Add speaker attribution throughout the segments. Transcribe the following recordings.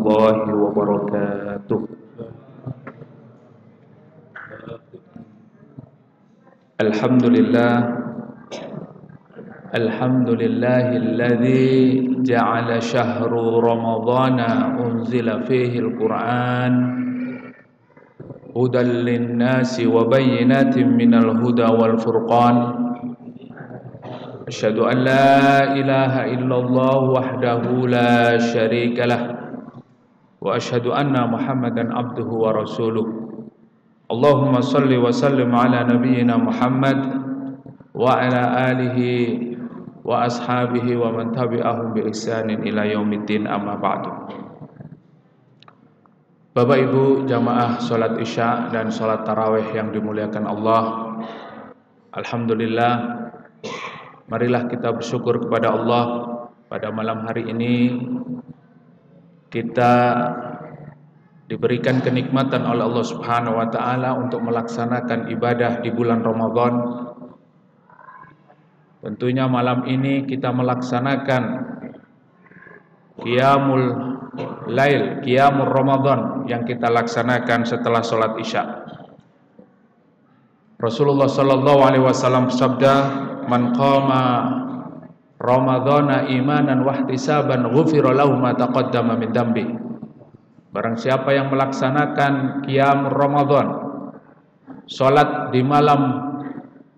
Speaker 1: warahmatullahi wabarakatuh. Alhamdulillahilladzi ja'ala syahru ramadhana unzila fihi al-Qur'an hudan lin-nasi wa bayyinatin minal huda wal furqan. Asyhadu an la ilaha illallah wahdahu la syarika lah wa asyhadu anna Muhammadan abduhu wa rasuluh. Allahumma salli wa sallim ala nabiyyina Muhammad wa ala alihi wa ashabihi wa man tabi'ahum bi ihsanin ila yaumiddin, amma ba'du. Bapak Ibu jamaah salat Isya dan salat tarawih yang dimuliakan Allah, alhamdulillah, marilah kita bersyukur kepada Allah pada malam hari ini kita diberikan kenikmatan oleh Allah Subhanahu wa taala untuk melaksanakan ibadah di bulan Ramadan. Tentunya malam ini kita melaksanakan Qiyamul Lail, Qiyamul Ramadan yang kita laksanakan setelah sholat Isya. Rasulullah sallallahu alaihi wasallam bersabda, "Man qama Ramadhana imanan wahtisaban ghufira lahu ma taqaddama min dambi." Barang siapa yang melaksanakan Qiyam Ramadan, salat di malam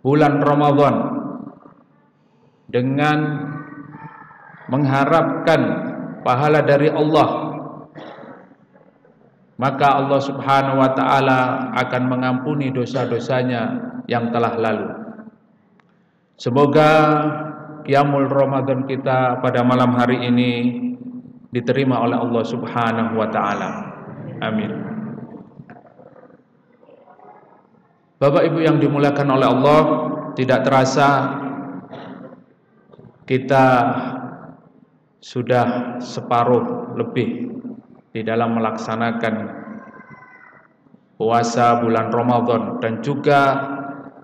Speaker 1: bulan Ramadan dengan mengharapkan pahala dari Allah, maka Allah Subhanahu wa taala akan mengampuni dosa-dosanya yang telah lalu. Semoga Qiyamul Ramadan kita pada malam hari ini diterima oleh Allah Subhanahu wa taala. Amin. Bapak Ibu yang dimuliakan oleh Allah, tidak terasa kita sudah separuh lebih di dalam melaksanakan puasa bulan Ramadan, dan juga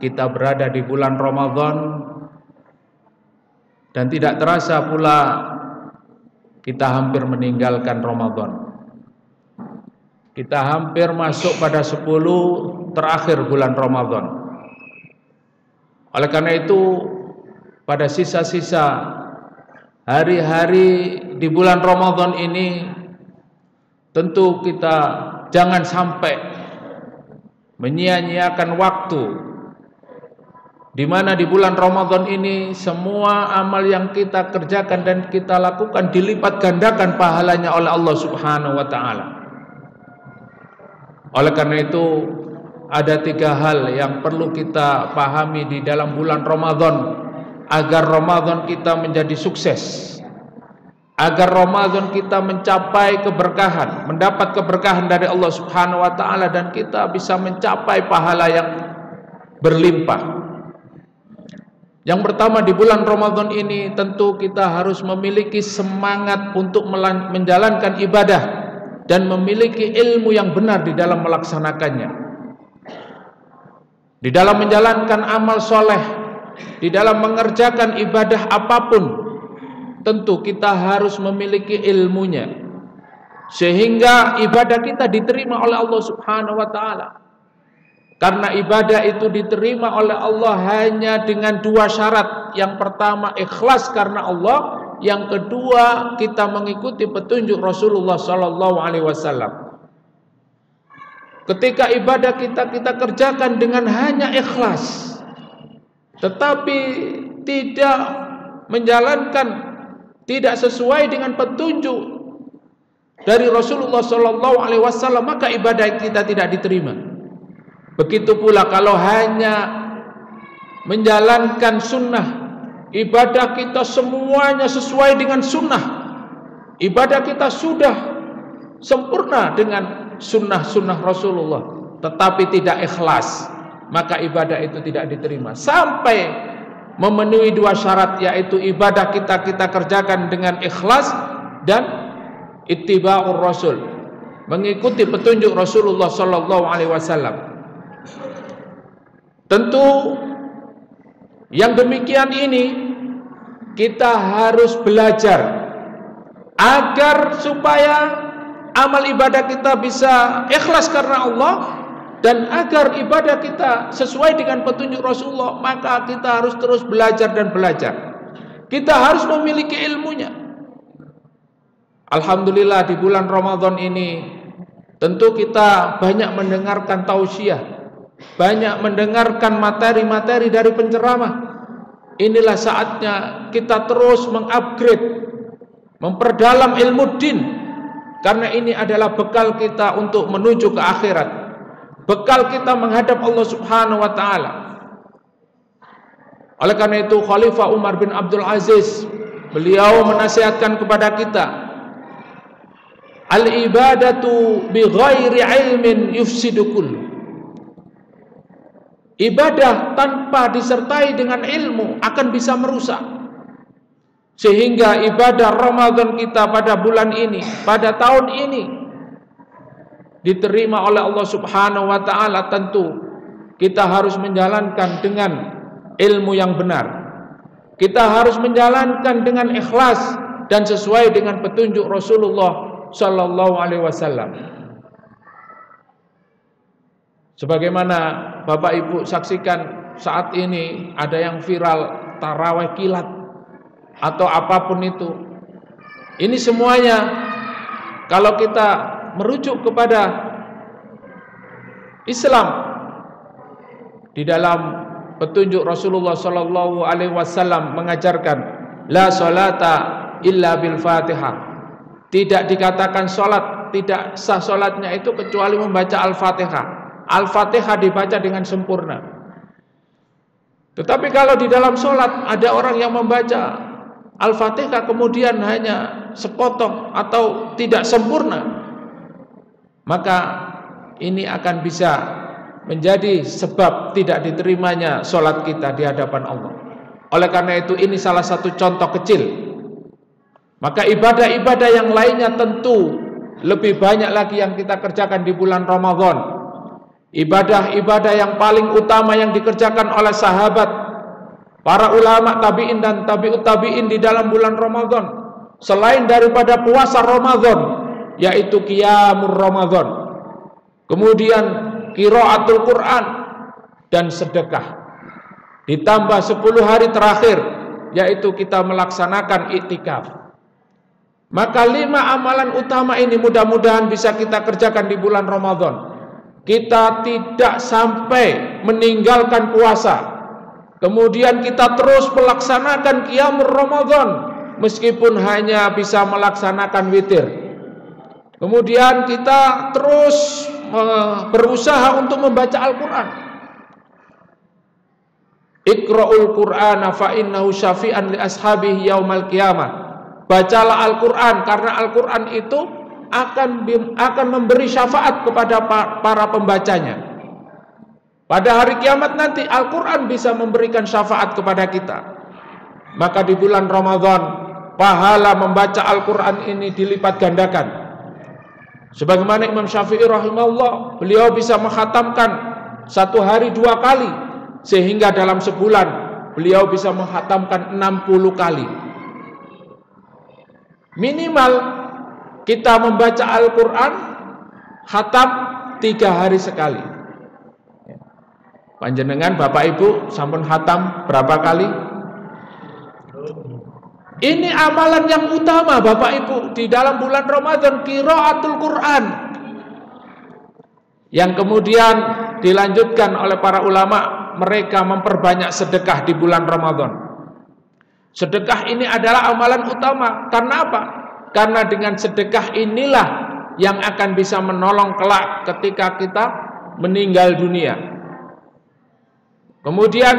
Speaker 1: kita berada di bulan Ramadan dan tidak terasa pula kita hampir meninggalkan Ramadan. Kita hampir masuk pada 10 terakhir bulan Ramadan. Oleh karena itu, pada sisa-sisa hari-hari di bulan Ramadan ini, tentu kita jangan sampai menyia-nyiakan waktu, di mana di bulan Ramadan ini semua amal yang kita kerjakan dan kita lakukan dilipat gandakan pahalanya oleh Allah Subhanahu wa taala. Oleh karena itu, ada 3 hal yang perlu kita pahami di dalam bulan Ramadan agar Ramadan kita menjadi sukses, agar Ramadan kita mencapai keberkahan, mendapat keberkahan dari Allah Subhanahu wa taala, dan kita bisa mencapai pahala yang berlimpah. Yang pertama, di bulan Ramadan ini tentu kita harus memiliki semangat untuk menjalankan ibadah dan memiliki ilmu yang benar di dalam melaksanakannya. Di dalam menjalankan amal soleh, di dalam mengerjakan ibadah apapun, tentu kita harus memiliki ilmunya, sehingga ibadah kita diterima oleh Allah Subhanahu wa taala. Karena ibadah itu diterima oleh Allah hanya dengan 2 syarat. Yang pertama, ikhlas karena Allah. Yang kedua, kita mengikuti petunjuk Rasulullah sallallahu alaihi wasallam. Ketika ibadah kita kerjakan dengan hanya ikhlas, tetapi tidak menjalankan, tidak sesuai dengan petunjuk dari Rasulullah sallallahu alaihi wasallam, maka ibadah kita tidak diterima. Begitu pula kalau hanya menjalankan sunnah, ibadah kita semuanya sesuai dengan sunnah, ibadah kita sudah sempurna dengan sunnah-sunnah Rasulullah, tetapi tidak ikhlas, maka ibadah itu tidak diterima. Sampai memenuhi 2 syarat, yaitu ibadah kita kerjakan dengan ikhlas dan ittiba'ur Rasul, mengikuti petunjuk Rasulullah sallallahu alaihi wasallam. Tentu yang demikian ini kita harus belajar agar supaya amal ibadah kita bisa ikhlas karena Allah, dan agar ibadah kita sesuai dengan petunjuk Rasulullah, maka kita harus terus belajar dan belajar. Kita harus memiliki ilmunya. Alhamdulillah di bulan Ramadan ini tentu kita banyak mendengarkan tausiah, banyak mendengarkan materi-materi dari penceramah. Inilah saatnya kita terus mengupgrade, memperdalam ilmu din, karena ini adalah bekal kita untuk menuju ke akhirat, bekal kita menghadap Allah Subhanahu wa taala. Oleh karena itu Khalifah Umar bin Abdul Aziz, beliau menasihatkan kepada kita, al-ibadatu bi ghairi ilmin yufsidu kullu. Ibadah tanpa disertai dengan ilmu akan bisa merusak. Sehingga ibadah Ramadan kita pada bulan ini, pada tahun ini, diterima oleh Allah Subhanahu wa taala, tentu kita harus menjalankan dengan ilmu yang benar. Kita harus menjalankan dengan ikhlas dan sesuai dengan petunjuk Rasulullah sallallahu alaihi wasallam. Sebagaimana Bapak Ibu saksikan saat ini ada yang viral tarawih kilat atau apapun itu. Ini semuanya kalau kita merujuk kepada Islam, di dalam petunjuk Rasulullah sallallahu alaihi wasallam mengajarkan la salata illa bil Fatihah. Tidak dikatakan salat, tidak sah salatnya itu kecuali membaca Al-Fatihah. Al-Fatihah dibaca dengan sempurna. Tetapi kalau di dalam salat ada orang yang membaca Al-Fatihah kemudian hanya sepotong atau tidak sempurna, maka ini akan bisa menjadi sebab tidak diterimanya sholat kita di hadapan Allah. Oleh karena itu ini salah satu contoh kecil. Maka ibadah-ibadah yang lainnya tentu lebih banyak lagi yang kita kerjakan di bulan Ramadan. Ibadah-ibadah yang paling utama yang dikerjakan oleh sahabat, para ulama tabi'in dan tabi'ut tabi'in di dalam bulan Ramadan, selain daripada puasa Ramadan, yaitu qiyamul Ramadan, kemudian qiraatul Quran dan sedekah, ditambah 10 hari terakhir yaitu kita melaksanakan iktikaf. Maka 5 amalan utama ini mudah-mudahan bisa kita kerjakan di bulan Ramadan. Kita tidak sampai meninggalkan puasa, kemudian kita terus melaksanakan qiyamul Ramadan meskipun hanya bisa melaksanakan witir. Kemudian kita terus berusaha untuk membaca Al-Quran. Iqra'ul Qur'ana fa innahu syafi'an li ashabihi yaumal qiyamah. Bacalah Al-Quran karena Al-Quran itu akan memberi syafaat kepada para pembacanya. Pada hari kiamat nanti Al-Quran bisa memberikan syafaat kepada kita. Maka di bulan Ramadan pahala membaca Al-Quran ini dilipat gandakan. Sebagaimana Imam Syafi'i rahimahullah, beliau bisa menghatamkan 1 hari 2 kali, sehingga dalam sebulan beliau bisa menghatamkan 60 kali. Minimal kita membaca Al-Quran khatam 3 hari sekali. Panjenengan Bapak Ibu sampun khatam berapa kali? Ini amalan yang utama Bapak Ibu di dalam bulan Ramadan, qiraatul Quran, yang kemudian dilanjutkan oleh para ulama, mereka memperbanyak sedekah di bulan Ramadan. Sedekah ini adalah amalan utama. Karena apa? Karena dengan sedekah inilah yang akan bisa menolong kelak ketika kita meninggal dunia. Kemudian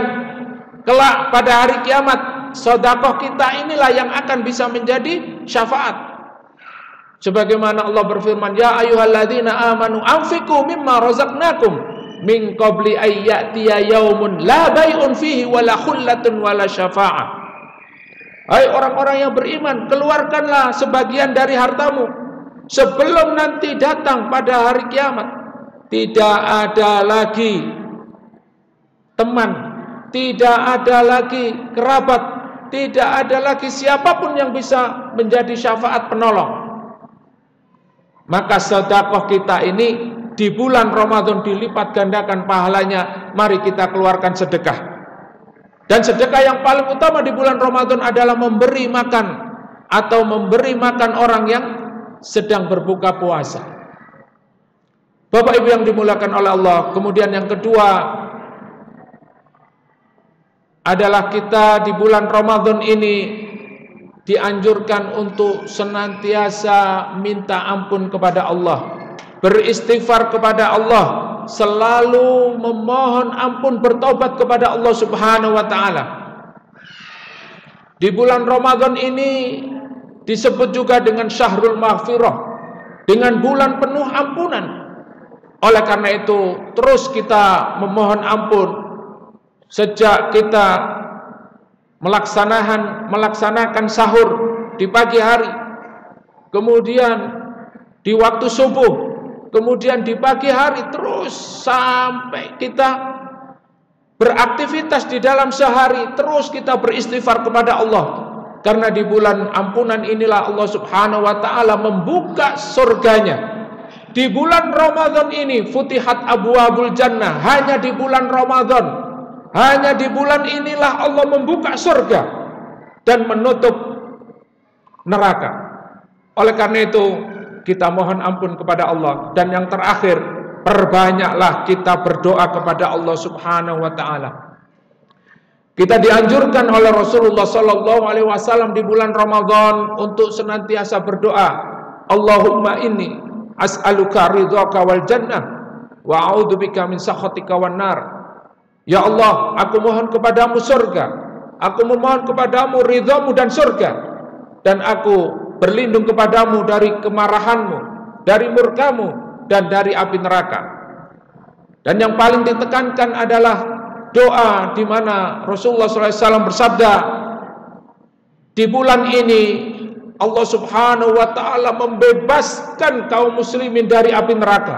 Speaker 1: kelak pada hari kiamat, sedekah kita inilah yang akan bisa menjadi syafaat. Sebagaimana Allah berfirman, ya ayyuhalladzina amanu anfiqu mimma razaqnakum min qabli ayyatiya yaumun la bai'un fihi wala khullatun wala syafa'ah. Hai orang-orang yang beriman, keluarkanlah sebagian dari hartamu sebelum nanti datang pada hari kiamat. Tidak ada lagi teman, tidak ada lagi kerabat, tidak ada lagi siapapun yang bisa menjadi syafaat penolong. Maka sedekah kita ini di bulan Ramadan dilipat gandakan pahalanya. Mari kita keluarkan sedekah. Dan sedekah yang paling utama di bulan Ramadan adalah memberi makan atau memberi makan orang yang sedang berbuka puasa. Bapak Ibu yang dimuliakan oleh Allah. Kemudian yang kedua adalah kita di bulan Ramadan ini dianjurkan untuk senantiasa minta ampun kepada Allah, beristighfar kepada Allah, selalu memohon ampun, bertobat kepada Allah Subhanahu wa taala. Di bulan Ramadan ini disebut juga dengan Syahrul Maghfirah, dengan bulan penuh ampunan. Oleh karena itu terus kita memohon ampun sejak kita melaksanakan sahur di pagi hari, kemudian di waktu subuh, kemudian di pagi hari, terus sampai kita beraktivitas di dalam sehari, terus kita beristighfar kepada Allah. Karena di bulan ampunan inilah Allah Subhanahu wa taala membuka surganya. Di bulan Ramadan ini futihat abwabul jannah, hanya di bulan Ramadan, hanya di bulan inilah Allah membuka surga dan menutup neraka. Oleh karena itu kita mohon ampun kepada Allah. Dan yang terakhir, perbanyaklah kita berdoa kepada Allah Subhanahu wa taala. Kita dianjurkan oleh Rasulullah sallallahu alaihi wasallam di bulan Ramadan untuk senantiasa berdoa. Allahumma inni as'aluka ridhaka wal jannah wa a'udzubika min sakhatika wan nar. Ya Allah, aku mohon kepadamu surga, aku memohon kepadamu ridhamu dan surga, dan aku berlindung kepadamu dari kemarahanmu, dari murkamu, dan dari api neraka. Dan yang paling ditekankan adalah doa di mana Rasulullah SAW bersabda, di bulan ini Allah Subhanahu wa taala membebaskan kaum muslimin dari api neraka.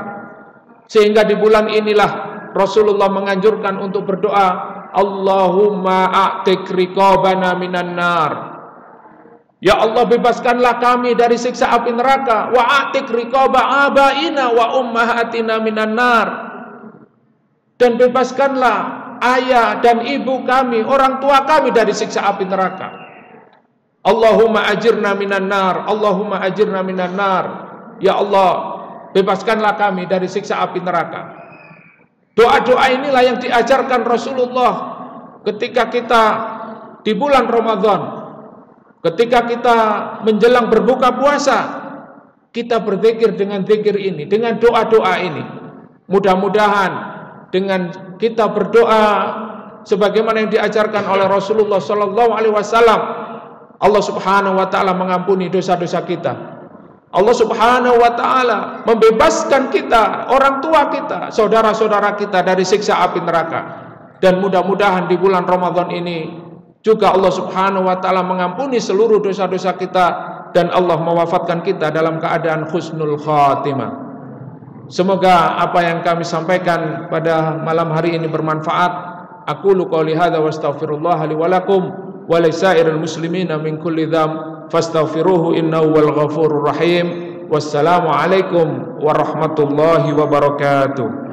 Speaker 1: Sehingga di bulan inilah Rasulullah menganjurkan untuk berdoa, Allahumma a'tik riqabana minan nar. Ya Allah, bebaskanlah kami dari siksa api neraka. Wa a'tik riqaba abaina wa ummahatina minan nar. Dan bebaskanlah ayah dan ibu kami, orang tua kami dari siksa api neraka. Allahumma ajirna minan nar. Allahumma ajirna minan nar. Ya Allah, bebaskanlah kami dari siksa api neraka. Doa-doa inilah yang diajarkan Rasulullah ketika kita di bulan Ramadan, ketika kita menjelang berbuka puasa, kita berzikir dengan zikir ini, dengan doa-doa ini. Mudah-mudahan dengan kita berdoa sebagaimana yang diajarkan oleh Rasulullah sallallahu alaihi wasallam, Allah Subhanahu wa taala mengampuni dosa-dosa kita. Allah Subhanahu wa taala membebaskan kita, orang tua kita, saudara-saudara kita dari siksa api neraka. Dan mudah-mudahan di bulan Ramadan ini juga Allah Subhanahu wa taala mengampuni seluruh dosa-dosa kita dan Allah mewafatkan kita dalam keadaan husnul khatimah. Semoga apa yang kami sampaikan pada malam hari ini bermanfaat. Aqulu qouli hadza wa astaghfirullah li wa lakum wa lisairil muslimina min kulli dzamb fastaghfiruhu innahu wal ghafurur rahim. Wassalamu alaikum warahmatullahi wabarakatuh.